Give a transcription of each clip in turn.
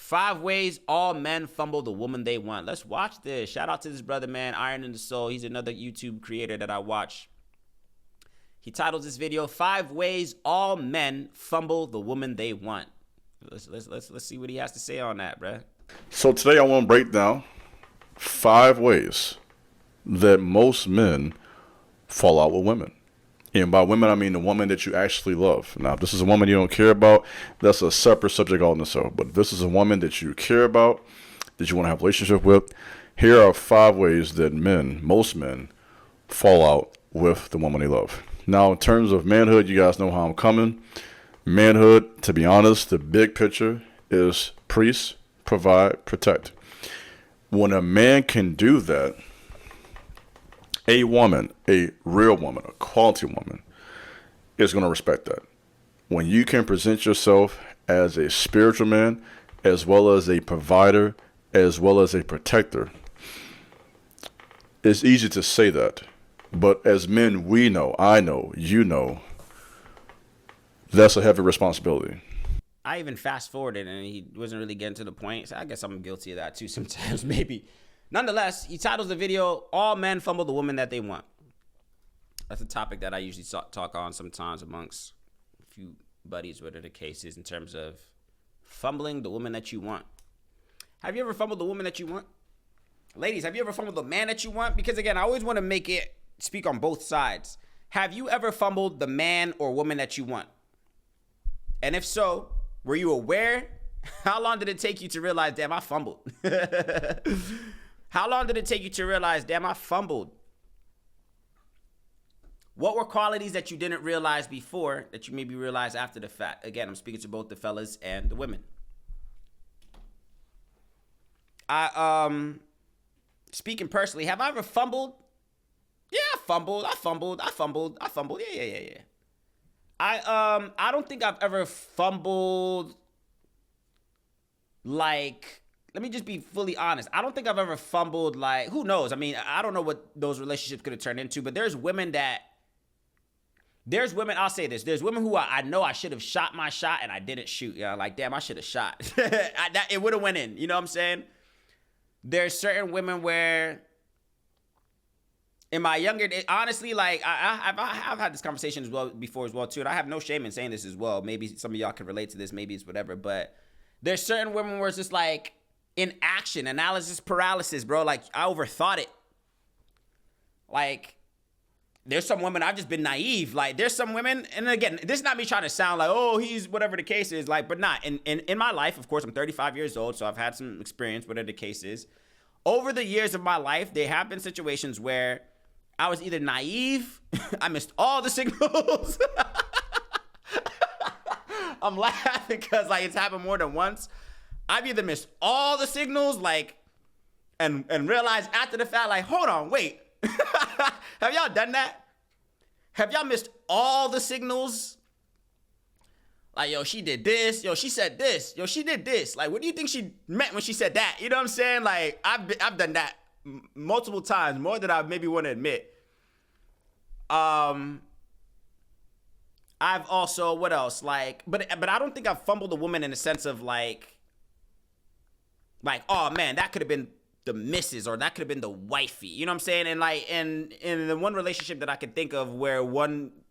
5 ways all men fumble the woman they want. Let's watch this. Shout out to this brother, man, Iron in the Soul. He's another YouTube creator that I watch. He titles this video, 5 ways all men fumble the woman they want. Let's see what he has to say on that, bruh. So today I want to break down 5 ways that most men fall out with women. And by women, I mean the woman that you actually love. Now, if this is a woman you don't care about, that's a separate subject all in itself. But if this is a woman that you care about, that you want to have a relationship with, here are 5 ways that most men, fall out with the woman they love. Now, in terms of manhood, you guys know how I'm coming. Manhood, to be honest, the big picture is priest, provide, protect. When a man can do that, a woman, a real woman, a quality woman, is going to respect that. When you can present yourself as a spiritual man, as well as a provider, as well as a protector, it's easy to say that. But as men, we know, I know, you know, that's a heavy responsibility. I even fast forwarded and he wasn't really getting to the point. So I guess I'm guilty of that too sometimes, maybe. Nonetheless, he titles the video, All Men Fumble the Woman That They Want. That's a topic that I usually talk on sometimes amongst a few buddies, whatever the case is, in terms of fumbling the woman that you want. Have you ever fumbled the woman that you want? Ladies, have you ever fumbled the man that you want? Because again, I always want to speak on both sides. Have you ever fumbled the man or woman that you want? And if so, were you aware? How long did it take you to realize, damn, I fumbled? How long did it take you to realize, damn, I fumbled? What were qualities that you didn't realize before that you maybe realized after the fact? Again, I'm speaking to both the fellas and the women. Speaking personally, have I ever fumbled? Yeah, I fumbled. Yeah. I don't think I've ever fumbled, like, let me just be fully honest. I don't think I've ever fumbled, like, who knows? I mean, I don't know what those relationships could have turned into, but there's women, I'll say this, there's women who I know I should have shot my shot and I didn't shoot. You know, like, damn, I should have shot. It would have went in, you know what I'm saying? There's certain women where, in my younger days, honestly, like, I've had this conversation before as well, too, and I have no shame in saying this as well. Maybe some of y'all can relate to this, maybe it's whatever, but there's certain women where it's just like, in action, analysis paralysis, bro. Like, I overthought it. Like, there's some women, I've just been naive. Like, there's some women, and again, this is not me trying to sound like, oh, he's whatever the case is, like, but not. In my life, of course, I'm 35 years old, so I've had some experience, whatever the case is. Over the years of my life, there have been situations where I was either naive, I missed all the signals. I'm laughing because, like, it's happened more than once. I've either missed all the signals, like, and realized after the fact, like, hold on, wait. Have y'all done that? Have y'all missed all the signals? Like, yo, she did this. Yo, she said this. Yo, she did this. Like, what do you think she meant when she said that? You know what I'm saying? Like, I've done that multiple times, more than I maybe want to admit. I've also, what else? Like, but I don't think I've fumbled a woman in the sense of like, oh man, that could have been the missus or that could have been the wifey. You know what I'm saying? And like, and in the one relationship that I could think of where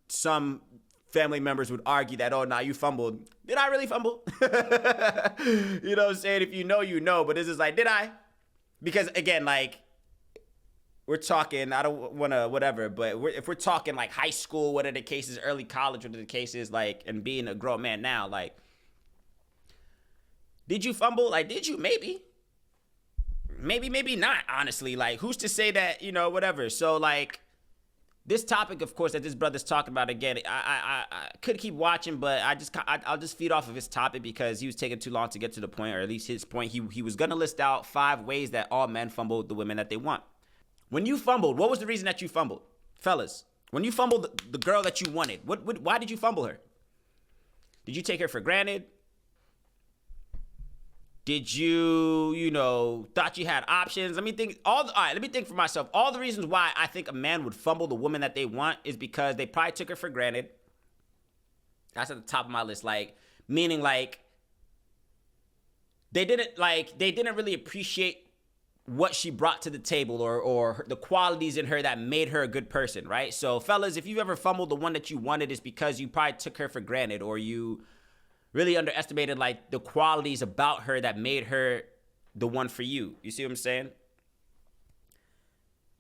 some family members would argue that, oh, nah, you fumbled. Did I really fumble? You know what I'm saying? If you know, you know. But this is like, did I? Because again, like, we're talking, I don't want to whatever, but if we're talking like high school, what are the cases, early college, what are the cases, like, and being a grown man now, like, did you fumble? Like, did you? Maybe, maybe not, honestly. Like, who's to say that, you know, whatever. So, like, this topic, of course, that this brother's talking about, again, I could keep watching, but I'll just feed off of his topic because he was taking too long to get to the point, or at least his point. He was going to list out 5 ways that all men fumble the women that they want. When you fumbled, what was the reason that you fumbled? Fellas, when you fumbled the girl that you wanted, why did you fumble her? Did you take her for granted? Did you thought you had options? Let me think for myself. All the reasons why I think a man would fumble the woman that they want is because they probably took her for granted. That's at the top of my list. Like, meaning like, they didn't really appreciate what she brought to the table, or the qualities in her that made her a good person, right? So fellas, if you ever fumbled the one that you wanted, it's because you probably took her for granted, or you really underestimated like the qualities about her that made her the one for you. You see what I'm saying?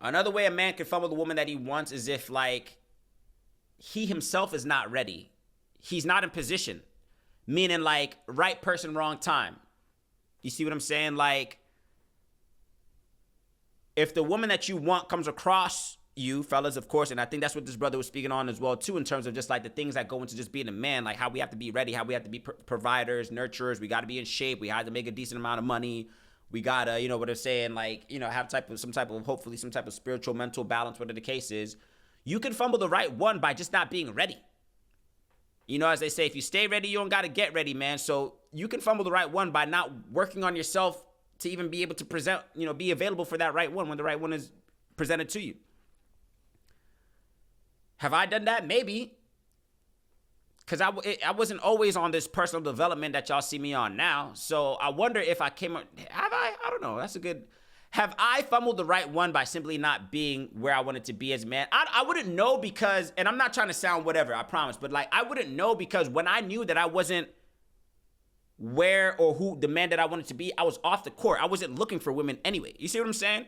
Another way a man can fumble the woman that he wants is if like he himself is not ready. He's not in position. Meaning like right person, wrong time. You see what I'm saying? Like if the woman that you want comes across you, fellas, of course, and I think that's what this brother was speaking on as well too, in terms of just like the things that go into just being a man, like how we have to be ready, how we have to be providers, nurturers, we got to be in shape, we have to make a decent amount of money, we gotta, you know what I'm saying, like, you know, have some type of hopefully some type of spiritual mental balance, whatever the case is. You can fumble the right one by just not being ready. You know, as they say, if you stay ready, you don't gotta get ready, man. So you can fumble the right one by not working on yourself to even be able to present, you know, be available for that right one when the right one is presented to you. Have I done that? Maybe. Because I wasn't always on this personal development that y'all see me on now. So I wonder if I came, have I? I don't know. That's a good, have I fumbled the right one by simply not being where I wanted to be as a man? I wouldn't know because, and I'm not trying to sound whatever, I promise, but like I wouldn't know because when I knew that I wasn't where or who the man that I wanted to be, I was off the court. I wasn't looking for women anyway. You see what I'm saying?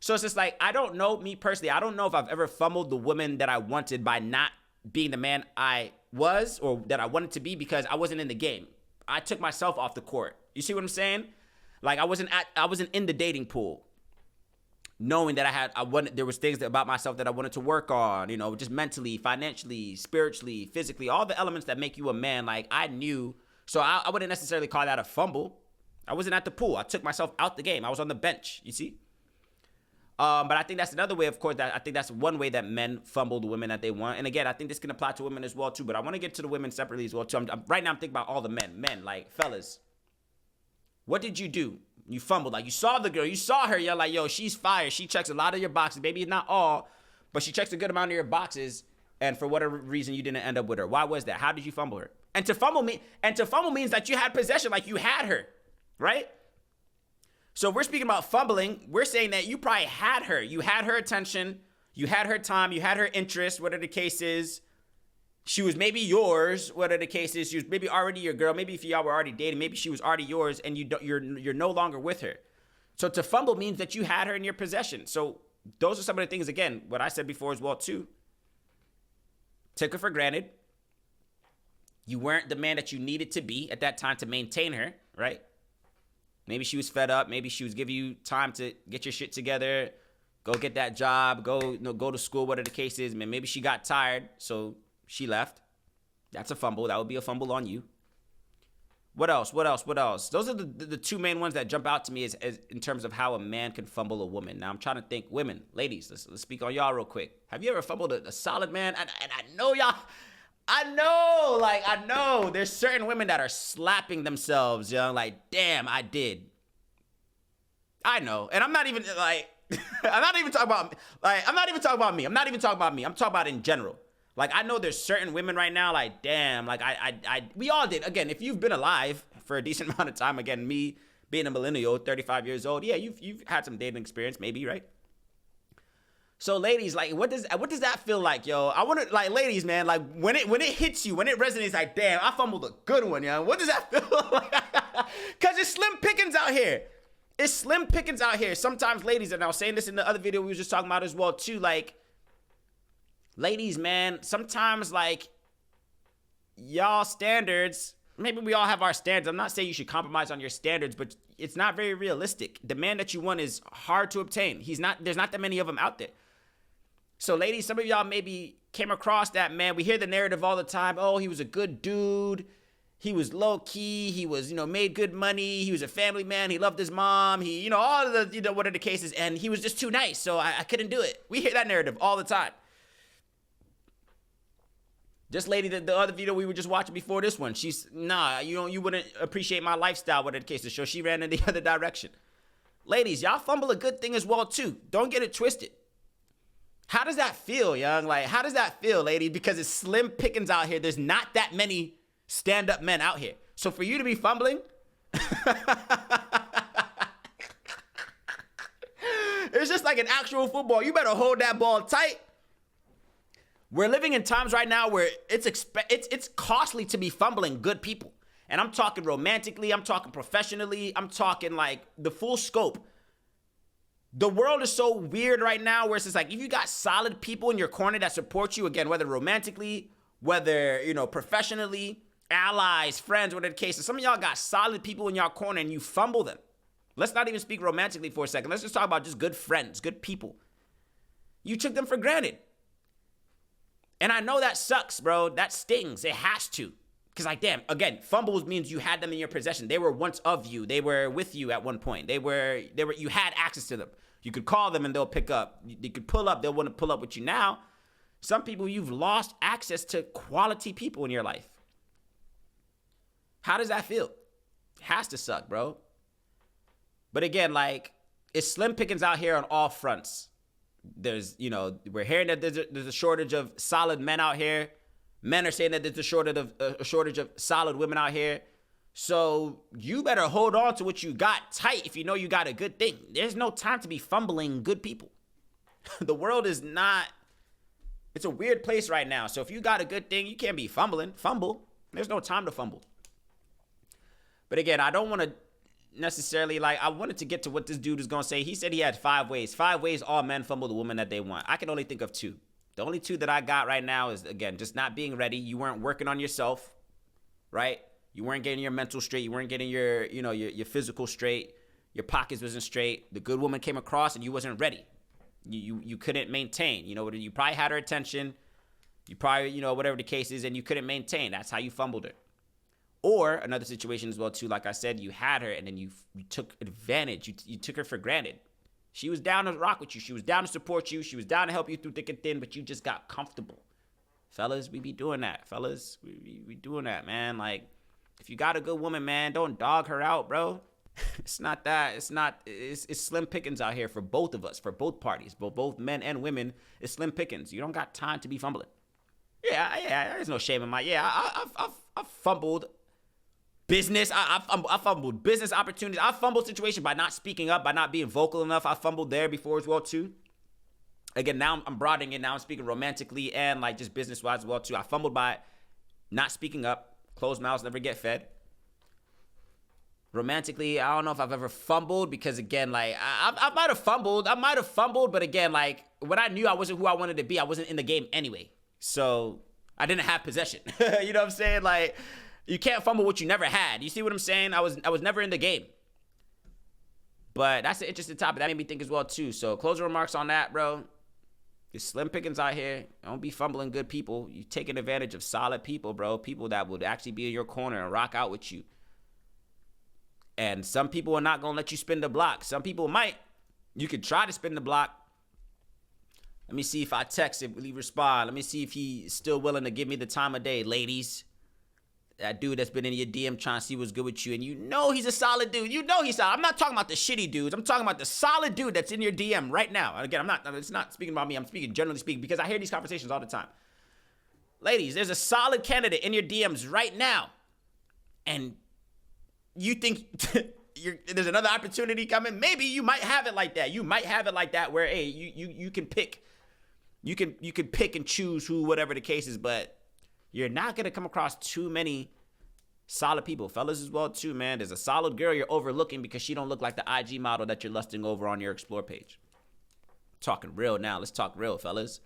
So it's just like, I don't know, me personally, I don't know if I've ever fumbled the woman that I wanted by not being the man I was or that I wanted to be because I wasn't in the game. I took myself off the court. You see what I'm saying? Like I wasn't in the dating pool, knowing that there was things about myself that I wanted to work on, you know, just mentally, financially, spiritually, physically, all the elements that make you a man. Like I knew. So I wouldn't necessarily call that a fumble. I wasn't at the pool. I took myself out the game. I was on the bench, you see? But I think that's another way, of course, that I think that's one way that men fumble the women that they want. And again, I think this can apply to women as well, too. But I want to get to the women separately as well, too. Right now, I'm thinking about all the men. Men, like, fellas, what did you do? You fumbled. Like, you saw the girl. You saw her. You're like, yo, she's fire. She checks a lot of your boxes. Maybe not all, but she checks a good amount of your boxes. And for whatever reason, you didn't end up with her. Why was that? How did you fumble her? And to fumble means that you had possession, like you had her, right? So we're speaking about fumbling. We're saying that you probably had her. You had her attention. You had her time. You had her interest, whatever the case is. She was maybe yours, whatever the case is. She was maybe already your girl. Maybe if y'all were already dating, maybe she was already yours, and you're no longer with her. So to fumble means that you had her in your possession. So those are some of the things, again, what I said before as well, too. Took her for granted. You weren't the man that you needed to be at that time to maintain her, right? Maybe she was fed up. Maybe she was giving you time to get your shit together, go get that job, go to school, whatever the case is. Man, maybe she got tired, so she left. That's a fumble. That would be a fumble on you. What else? Those are the two main ones that jump out to me as in terms of how a man can fumble a woman. Now, I'm trying to think. Women, ladies, let's speak on y'all real quick. Have you ever fumbled a solid man? And I know y'all... I know there's certain women that are slapping themselves, you know, like, damn, I did. I know. And I'm not even like, I'm not even talking about me. I'm talking about in general. Like, I know there's certain women right now, like, damn, like we all did. Again, if you've been alive for a decent amount of time, again, me being a millennial, 35 years old, yeah, you've had some dating experience, maybe, right? So ladies, like, what does that feel like, yo? I want to, like, ladies, man, like, when it hits you, when it resonates, like, damn, I fumbled a good one, yo. What does that feel like? Because it's slim pickings out here. It's slim pickings out here. Sometimes ladies, and I was saying this in the other video we were just talking about as well, too, like, ladies, man, sometimes, like, y'all standards, maybe we all have our standards. I'm not saying you should compromise on your standards, but it's not very realistic. The man that you want is hard to obtain. There's not that many of them out there. So ladies, some of y'all maybe came across that man. We hear the narrative all the time. Oh, he was a good dude. He was low key. He was, made good money. He was a family man. He loved his mom. He, all of the, what are the cases? And he was just too nice. So I couldn't do it. We hear that narrative all the time. This lady, the other video we were just watching before this one, she's, you wouldn't appreciate my lifestyle, whatever the case is. So she ran in the other direction. Ladies, y'all fumble a good thing as well, too. Don't get it twisted. How does that feel, young? Like, how does that feel, ladies? Because it's slim pickings out here. There's not that many stand-up men out here. So for you to be fumbling, It's just like an actual football. You better hold that ball tight. We're living in times right now where it's costly to be fumbling good people. And I'm talking romantically, I'm talking professionally, I'm talking like the full scope. The world is so weird right now where it's just like, if you got solid people in your corner that support you, again, whether romantically, whether, professionally, allies, friends, whatever the case is, some of y'all got solid people in y'all corner and you fumble them. Let's not even speak romantically for a second. Let's just talk about just good friends, good people. You took them for granted. And I know that sucks, bro. That stings. It has to. Because, like, damn, again, fumbles means you had them in your possession. They were once of you. They were with you at one point. You had access to them. You could call them and they'll pick up. You could pull up. They'll want to pull up with you now. Some people, you've lost access to quality people in your life. How does that feel? It has to suck, bro. But again, like, it's slim pickings out here on all fronts. There's, we're hearing that there's a shortage of solid men out here. Men are saying that there's a shortage of solid women out here. So you better hold on to what you got tight if you know you got a good thing. There's no time to be fumbling good people. The world is not, it's a weird place right now. So if you got a good thing, you can't be fumbling. Fumble. There's no time to fumble. But again, I don't want to necessarily, I wanted to get to what this dude is going to say. He said he had 5 ways. 5 ways all men fumble the woman that they want. I can only think of 2. The only 2 that I got right now is, again, just not being ready. You weren't working on yourself, right? You weren't getting your mental straight. You weren't getting your physical straight. Your pockets wasn't straight. The good woman came across and you wasn't ready. You couldn't maintain. You probably had her attention. You probably, whatever the case is, and you couldn't maintain. That's how you fumbled her. Or another situation as well, too, like I said, you had her and then you took advantage. You took her for granted. She was down to rock with you. She was down to support you. She was down to help you through thick and thin, but you just got comfortable. Fellas, we be doing that. Fellas, we doing that, man. Like, if you got a good woman, man, don't dog her out, bro. It's not that. It's slim pickings out here for both of us, for both parties, both men and women. It's slim pickings. You don't got time to be fumbling. Yeah, there's no shame in I've fumbled business. I fumbled business opportunities. I fumbled situations by not speaking up, by not being vocal enough. I fumbled there before as well, too. Again, now I'm broadening it. Now I'm speaking romantically and like just business-wise as well, too. I fumbled by not speaking up. Closed mouths never get fed. Romantically, I don't know if I've ever fumbled because, again, like, I might have fumbled. But again, like, when I knew I wasn't who I wanted to be, I wasn't in the game anyway. So I didn't have possession. You know what I'm saying? Like, you can't fumble what you never had. You see what I'm saying? I was never in the game. But that's an interesting topic. That made me think as well, too. So closing remarks on that, bro. There's slim pickings out here. Don't be fumbling good people. You taking advantage of solid people, bro. People that would actually be in your corner and rock out with you. And some people are not going to let you spin the block. Some people might. You could try to spin the block. Let me see if I text him. Will he respond? Let me see if he's still willing to give me the time of day, ladies. That dude that's been in your DM trying to see what's good with you, and he's a solid dude. He's solid. I'm not talking about the shitty dudes. I'm talking about the solid dude that's in your DM right now. And again, it's not speaking about me. I'm speaking generally speaking because I hear these conversations all the time. Ladies, there's a solid candidate in your DMs right now, and you think there's another opportunity coming. Maybe you might have it like that. You might have it like that where, hey, you can pick. You can pick and choose whatever the case is, but you're not going to come across too many solid people. Fellas as well, too, man. There's a solid girl you're overlooking because she don't look like the IG model that you're lusting over on your Explore page. Talking real now. Let's talk real, fellas.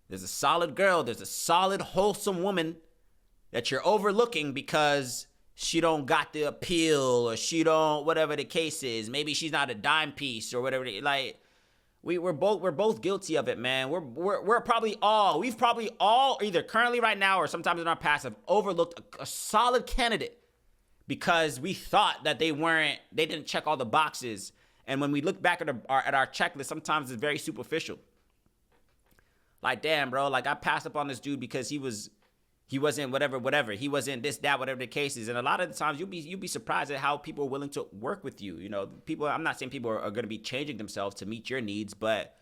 There's a solid girl. There's a solid, wholesome woman that you're overlooking because she don't got the appeal or she don't, whatever the case is. Maybe she's not a dime piece or whatever. We're both guilty of it, man. We've probably all either currently right now or sometimes in our past have overlooked a solid candidate because we thought that they didn't check all the boxes. And when we look back at our checklist, sometimes it's very superficial. Like, damn, bro, like I passed up on this dude because he wasn't whatever. He wasn't this, that, whatever the case is. And a lot of the times you'll be surprised at how people are willing to work with you. People, I'm not saying people are going to be changing themselves to meet your needs, but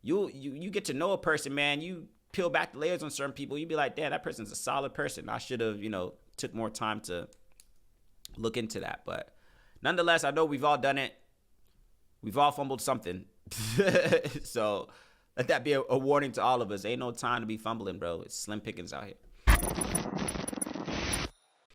you get to know a person, man. You peel back the layers on certain people. You be like, damn, that person's a solid person. I should have, took more time to look into that. But nonetheless, I know we've all done it. We've all fumbled something. So let that be a warning to all of us. Ain't no time to be fumbling, bro. It's slim pickings out here.